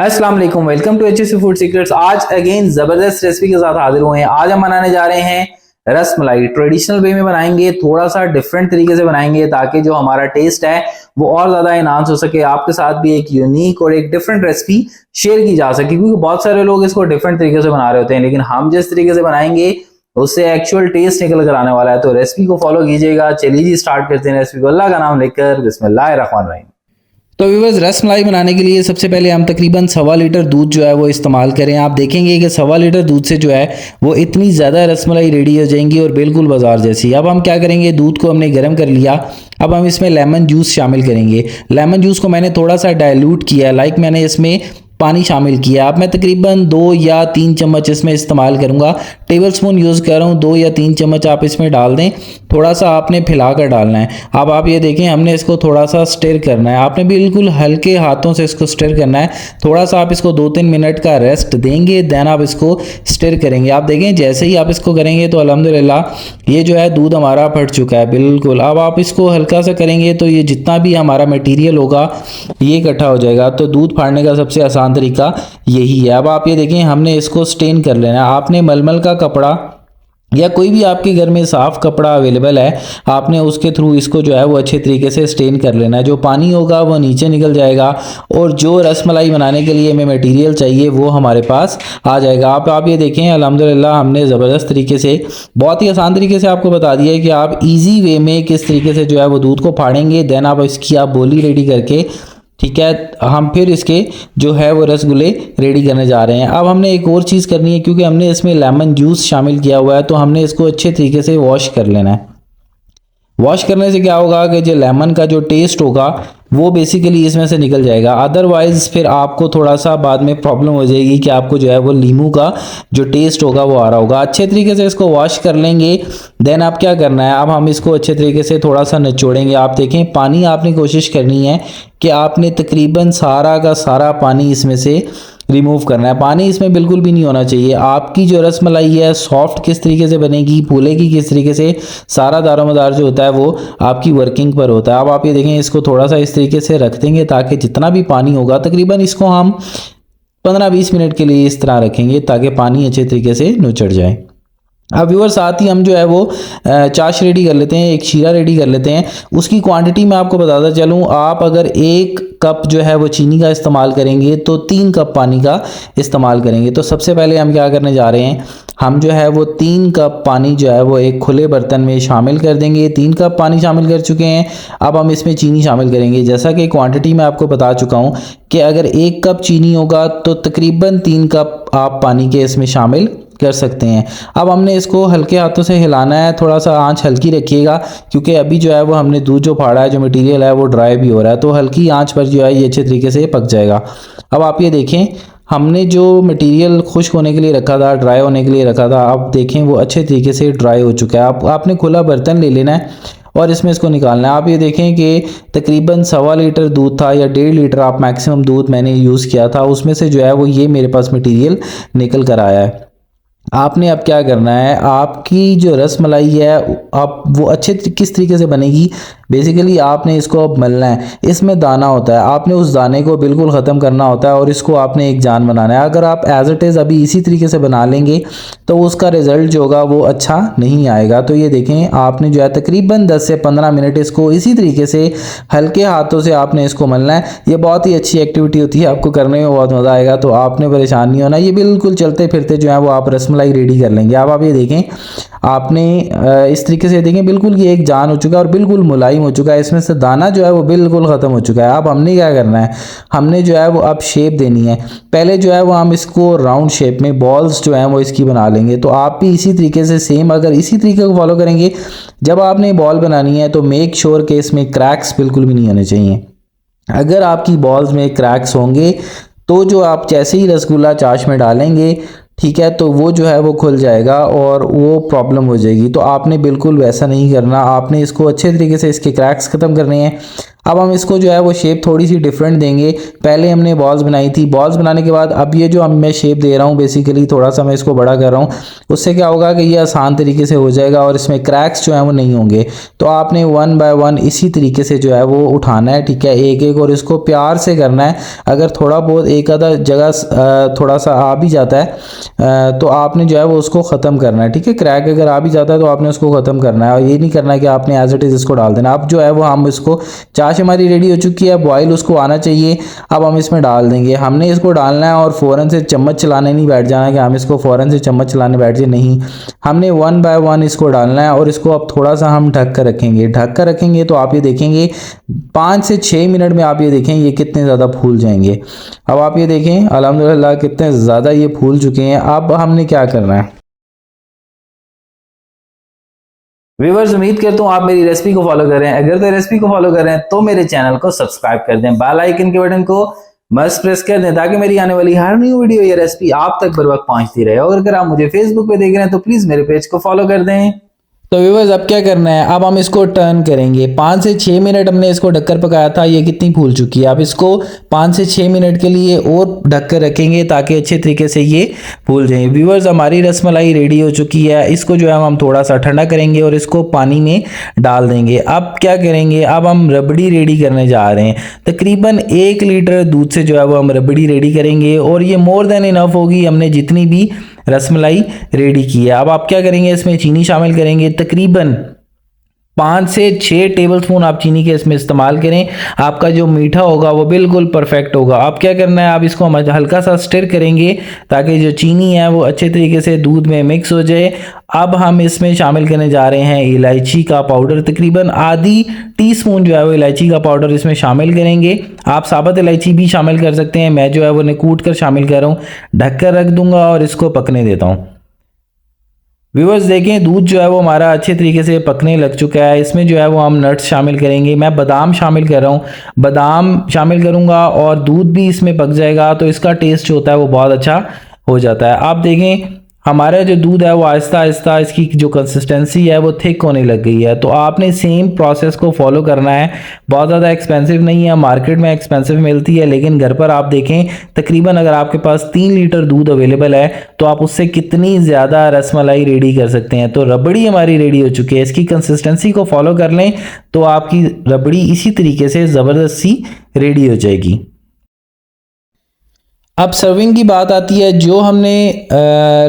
अस्सलाम वालेकुम, welcome to HSC food secrets. आज अगेन जबरदस्त रेसिपी के साथ हाजिर हुए हैं। आज हम बनाने जा रहे हैं रस मलाई। ट्रेडिशनल वे में बनाएंगे, थोड़ा सा डिफरेंट तरीके से बनाएंगे ताकि जो हमारा टेस्ट है वो और ज्यादा एनहांस हो सके। आपके साथ भी एक यूनिक और एक डिफरेंट रेसिपी शेयर की जा सके, क्योंकि बहुत सारे लोग इसको डिफरेंट तरीके से बना रहे होते हैं, लेकिन हम जिस तरीके से बनाएंगे उससे एक्चुअल टेस्ट निकल कर आने वाला है। तो रेसिपी को फॉलो कीजिएगा। चलिए जी स्टार्ट करते हैं रेसिपी को अल्लाह का नाम लेकर। बिस्मिल्लाहिर्रहमानिर्रहीम। तो व्यूअर्स, रस मलाई बनाने के लिए सबसे पहले हम तकरीबन 1.25 लीटर दूध जो है वो इस्तेमाल करें। आप देखेंगे कि 1.25 लीटर दूध से जो है वो इतनी ज़्यादा रस मलाई रेडी हो जाएंगी और बिल्कुल बाजार जैसी। अब हम क्या करेंगे, दूध को हमने गर्म कर लिया। अब हम इसमें लेमन जूस शामिल करेंगे। लेमन जूस को मैंने थोड़ा सा डाइल्यूट किया, लाइक मैंने इसमें पानी शामिल किया। अब मैं तकरीबन 2 या 3 चम्मच इसमें इस्तेमाल करूंगा। टेबल स्पून यूज़ कर रहा हूँ, 2 या 3 चम्मच आप इसमें डाल दें। थोड़ा सा आपने फैला कर डालना है। अब आप ये देखें, हमने इसको थोड़ा सा स्टिर करना है। आपने बिल्कुल हल्के हाथों से इसको स्टिर करना है। थोड़ा सा आप इसको 2-3 मिनट का रेस्ट देंगे, देन आप इसको स्टिर करेंगे। आप देखें जैसे ही आप इसको करेंगे तो अल्हम्दुलिल्लाह ये जो है दूध हमारा फट चुका है बिल्कुल। अब आप इसको हल्का सा करेंगे तो ये जितना भी हमारा मटीरियल होगा ये इकट्ठा हो जाएगा। तो दूध फाड़ने का सबसे आसान तरीका यही है। अब आप ये देखें, हमने इसको स्टेन कर लेना है। आपने मलमल का कपड़ा या कोई भी आपके घर में साफ कपड़ा अवेलेबल है, आपने उसके थ्रू इसको जो है वो अच्छे तरीके से स्टेन कर लेना है। जो पानी होगा वो नीचे निकल जाएगा और जो रसमलाई बनाने के लिए हमें मटेरियल चाहिए वो हमारे पास आ जाएगा। आप ये देखें, अल्हम्दुलिल्लाह हमने ज़बरदस्त तरीके से, बहुत ही आसान तरीके से आपको बता दिया है कि आप इजी वे में किस तरीके से जो है वो दूध को फाड़ेंगे। देन आप इसकी आप बोली रेडी करके, ठीक है, हम फिर इसके जो है वो रसगुल्ले रेडी करने जा रहे हैं। अब हमने एक और चीज़ करनी है, क्योंकि हमने इसमें लेमन जूस शामिल किया हुआ है तो हमने इसको अच्छे तरीके से वॉश कर लेना है। वॉश करने से क्या होगा कि जो लेमन का जो टेस्ट होगा वो बेसिकली इसमें से निकल जाएगा। अदरवाइज फिर आपको थोड़ा सा बाद में प्रॉब्लम हो जाएगी कि आपको जो है वो नींबू का जो टेस्ट होगा वो आ रहा होगा। अच्छे तरीके से इसको वॉश कर लेंगे। देन आप क्या करना है, अब हम इसको अच्छे तरीके से थोड़ा सा निचोड़ेंगे। आप देखें, पानी आपने कोशिश करनी है कि आपने तकरीबन सारा का सारा पानी इसमें से रिमूव करना है। पानी इसमें बिल्कुल भी नहीं होना चाहिए। आपकी जो रसमलाई है सॉफ्ट किस तरीके से बनेगी, फूलेगी किस तरीके से, सारा दारोमदार जो होता है वो आपकी वर्किंग पर होता है। अब आप ये देखें, इसको थोड़ा सा इस तरीके से रख देंगे ताकि जितना भी पानी होगा, तकरीबन इसको हम 15-20 मिनट के लिए इस तरह रखेंगे ताकि पानी अच्छे तरीके से नुचड़ जाए। अब व्यूअर, साथ ही हम जो है वो चाश रेडी कर लेते हैं, एक शीरा रेडी कर लेते हैं। उसकी क्वांटिटी मैं आपको बताता चलूँ, आप अगर 1 कप जो है वो चीनी का इस्तेमाल करेंगे तो 3 कप पानी का इस्तेमाल करेंगे। तो सबसे पहले हम क्या करने जा रहे हैं, हम जो है वो 3 कप पानी जो है वो एक खुले बर्तन में शामिल कर देंगे। 3 कप पानी शामिल कर चुके हैं। अब हम इसमें चीनी शामिल करेंगे। जैसा कि क्वांटिटी मैं आपको बता चुका हूँ कि अगर 1 कप चीनी होगा तो तकरीबन 3 कप आप पानी के इसमें शामिल कर सकते हैं। अब हमने इसको हल्के हाथों से हिलाना है, थोड़ा सा आंच हल्की रखिएगा, क्योंकि अभी जो है वो हमने दूध जो फाड़ा है, जो मटेरियल है वो ड्राई भी हो रहा है, तो हल्की आंच पर जो है ये अच्छे तरीके से पक जाएगा। अब आप ये देखें, हमने जो मटेरियल खुश्क होने के लिए रखा था, ड्राई होने के लिए रखा था, आप देखें वो अच्छे तरीके से ड्राई हो चुका है। आपने खुला बर्तन ले लेना है और इसमें इसको निकालना है। आप ये देखें कि तकरीबन 1.25 लीटर दूध था या 1.5 लीटर आप मैक्सिमम दूध मैंने यूज़ किया था, उसमें से जो है वो ये मेरे पास मटीरियल निकल कर आया है। आपने अब क्या करना है, आपकी जो रसमलाई है आप वो अच्छे किस तरीके से बनेगी, बेसिकली आपने इसको अब मलना है। इसमें दाना होता है, आपने उस दाने को बिल्कुल ख़त्म करना होता है और इसको आपने एक जान बनाना है। अगर आप एज इट इज़ अभी इसी तरीके से बना लेंगे तो उसका रिज़ल्ट जो होगा वो अच्छा नहीं आएगा। तो ये देखें, आपने जो है तकरीबन 10 से 15 मिनट इसको इसी तरीके से हल्के हाथों से आपने इसको मलना है। ये बहुत ही अच्छी एक्टिविटी होती है, आपको करने में बहुत मज़ा आएगा, तो आपने परेशान नहीं होना। ये बिल्कुल चलते फिरते जो है वो आप रसमलाई रेडी कर लेंगे। अब आप ये देखें, आपने इस तरीके से देखें बिल्कुल ये एक जान हो चुका है और बिल्कुल मुलायम हो चुका है। इसमें से दाना जो है वो बिल्कुल ख़त्म हो चुका है। अब हमने क्या करना है, हमने जो है वो अब शेप देनी है। पहले जो है वो हम इसको राउंड शेप में बॉल्स जो है वो इसकी बना लेंगे। तो आप भी इसी तरीके से सेम अगर इसी तरीके को फॉलो करेंगे, जब आपने बॉल बनानी है तो मेक श्योर कि इसमें क्रैक्स बिल्कुल भी नहीं होने चाहिए। अगर आपकी बॉल्स में क्रैक्स होंगे तो जो आप जैसे ही रसगुल्ला चाश में डालेंगे, ठीक है, तो वो जो है वो खुल जाएगा और वो प्रॉब्लम हो जाएगी। तो आपने बिल्कुल वैसा नहीं करना, आपने इसको अच्छे तरीके से इसके क्रैक्स ख़त्म करने हैं। अब हम इसको जो है वो शेप थोड़ी सी डिफरेंट देंगे। पहले हमने बॉल्स बनाई थी, बॉल्स बनाने के बाद अब ये जो मैं शेप दे रहा हूँ बेसिकली थोड़ा सा मैं इसको बड़ा कर रहा हूँ, उससे क्या होगा कि ये आसान तरीके से हो जाएगा और इसमें क्रैक्स जो है वो नहीं होंगे। तो आपने 1 बाय 1 इसी तरीके से जो है वो उठाना है, ठीक है, एक एक, और इसको प्यार से करना है। अगर थोड़ा बहुत एक आधा जगह थोड़ा सा आ भी जाता है तो आपने जो है वो उसको ख़त्म करना है, ठीक है। क्रैक अगर आ भी जाता है तो आपने उसको ख़त्म करना है, और ये नहीं करना है कि आपने एज इट इज़ इसको डाल देना। अब जो है वो हम इसको, चाश हमारी रेडी हो चुकी है, बॉयल उसको आना चाहिए। अब हम इसमें डाल देंगे, हमने इसको डालना है और फ़ौरन से चम्मच चलाने नहीं बैठ जाना कि हम इसको फ़ौरन से चम्मच चलाने बैठ जाए, नहीं, हमने 1 बाय 1 इसको डालना है और इसको अब थोड़ा सा हम ढक कर रखेंगे। ढक कर रखेंगे तो आप ये देखेंगे 5 से 6 मिनट में आप ये देखें ये कितने ज़्यादा फूल जाएंगे। अब आप ये देखें अल्हम्दुलिल्लाह कितने ज़्यादा ये फूल चुके हैं। अब हमने क्या करना है, व्यूअर्स, उम्मीद करता हूँ आप मेरी रेसिपी को फॉलो कर रहे हैं। अगर तो रेसिपी को फॉलो कर रहे हैं तो मेरे चैनल को सब्सक्राइब कर दें, बेल आइकन के बटन को मस्ट प्रेस कर दें ताकि मेरी आने वाली हर न्यू वीडियो या रेसिपी आप तक बर वक्त पहुंचती रहे। और अगर आप मुझे फेसबुक पे देख रहे हैं तो प्लीज मेरे पेज को फॉलो कर दें। तो व्यूअर्स अब क्या करना है, अब हम इसको टर्न करेंगे। 5 से 6 मिनट हमने इसको ढककर पकाया था, ये कितनी फूल चुकी है। अब इसको 5 से 6 मिनट के लिए और ढककर रखेंगे ताकि अच्छे तरीके से ये फूल जाए। व्यूअर्स हमारी रसमलाई रेडी हो चुकी है, इसको जो है हम थोड़ा सा ठंडा करेंगे और इसको पानी में डाल देंगे। अब क्या करेंगे, अब हम रबड़ी रेडी करने जा रहे हैं। तकरीबन 1 लीटर दूध से जो है वो हम रबड़ी रेडी करेंगे और ये मोर देन इनफ होगी, हमने जितनी भी रसमलाई रेडी की है। अब आप क्या करेंगे, इसमें चीनी शामिल करेंगे, तकरीबन 5 से 6 टेबलस्पून आप चीनी के इसमें इस्तेमाल करें, आपका जो मीठा होगा वो बिल्कुल परफेक्ट होगा। अब क्या करना है, आप इसको हम हल्का सा स्टिर करेंगे ताकि जो चीनी है वो अच्छे तरीके से दूध में मिक्स हो जाए। अब हम इसमें शामिल करने जा रहे हैं इलायची का पाउडर, तकरीबन आधी टीस्पून जो है वो इलायची का पाउडर इसमें शामिल करेंगे। आप साबुत इलायची भी शामिल कर सकते हैं, मैं जो है वो कूट कर शामिल कर रहा हूँ। ढककर रख दूंगा और इसको पकने देता हूँ। व्यूअर्स देखें दूध जो है वो हमारा अच्छे तरीके से पकने लग चुका है। इसमें जो है वो हम नट्स शामिल करेंगे, मैं बादाम शामिल कर रहा हूँ, बादाम शामिल करूँगा और दूध भी इसमें पक जाएगा तो इसका टेस्ट जो होता है वो बहुत अच्छा हो जाता है। आप देखें हमारा जो दूध है वो आहिस्ता आहिस्ता इसकी जो कंसिस्टेंसी है वो थिक होने लग गई है। तो आपने सेम प्रोसेस को फॉलो करना है, बहुत ज़्यादा एक्सपेंसिव नहीं है, मार्केट में एक्सपेंसिव मिलती है लेकिन घर पर आप देखें तकरीबन अगर आपके पास 3 लीटर दूध अवेलेबल है तो आप उससे कितनी ज़्यादा रसमलाई रेडी कर सकते हैं। तो रबड़ी हमारी रेडी हो चुकी है, इसकी कंसिस्टेंसी को फॉलो कर लें तो आपकी रबड़ी इसी तरीके से ज़बरदस्त सी रेडी हो जाएगी। अब सर्विंग की बात आती है, जो हमने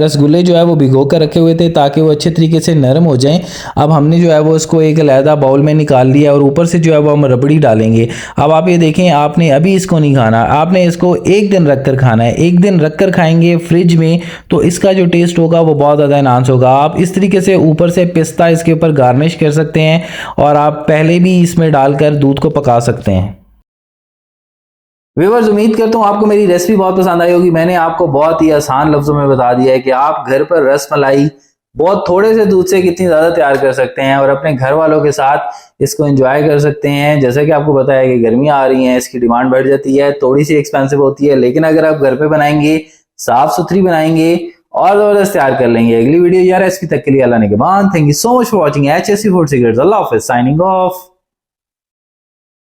रसगुल्ले जो है वो भिगो कर रखे हुए थे ताकि वो अच्छे तरीके से नरम हो जाएं। अब हमने जो है वो इसको एक अलहदा बाउल में निकाल लिया और ऊपर से जो है वो हम रबड़ी डालेंगे। अब आप ये देखें आपने अभी इसको नहीं खाना, आपने इसको 1 दिन रख कर खाना है। 1 दिन रख कर खाएंगे फ्रिज में तो इसका जो टेस्ट होगा वो बहुत ज़्यादा एनहांस होगा। आप इस तरीके से ऊपर से पिस्ता इसके ऊपर गार्निश कर सकते हैं और आप पहले भी इसमें डालकर दूध को पका सकते हैं। व्यूअर्स, उम्मीद करता हूँ आपको मेरी रेसिपी बहुत पसंद आई होगी। मैंने आपको बहुत ही आसान लफ्जों में बता दिया है कि आप घर पर रसमलाई बहुत थोड़े से दूध से कितनी ज्यादा तैयार कर सकते हैं और अपने घर वालों के साथ इसको एंजॉय कर सकते हैं। जैसा कि आपको पता है कि गर्मियां आ रही हैं, इसकी डिमांड बढ़ जाती है, थोड़ी सी एक्सपेंसिव होती है, लेकिन अगर आप घर पे बनाएंगे, साफ सुथरी बनाएंगे और जबरदस्त तैयार कर लेंगे। अगली वीडियो या रेसिपी तक के लिए अल्लाह ने के बाद। Thank you so much for watching HSC food secrets. Allah हाफिज़, साइनिंग ऑफ।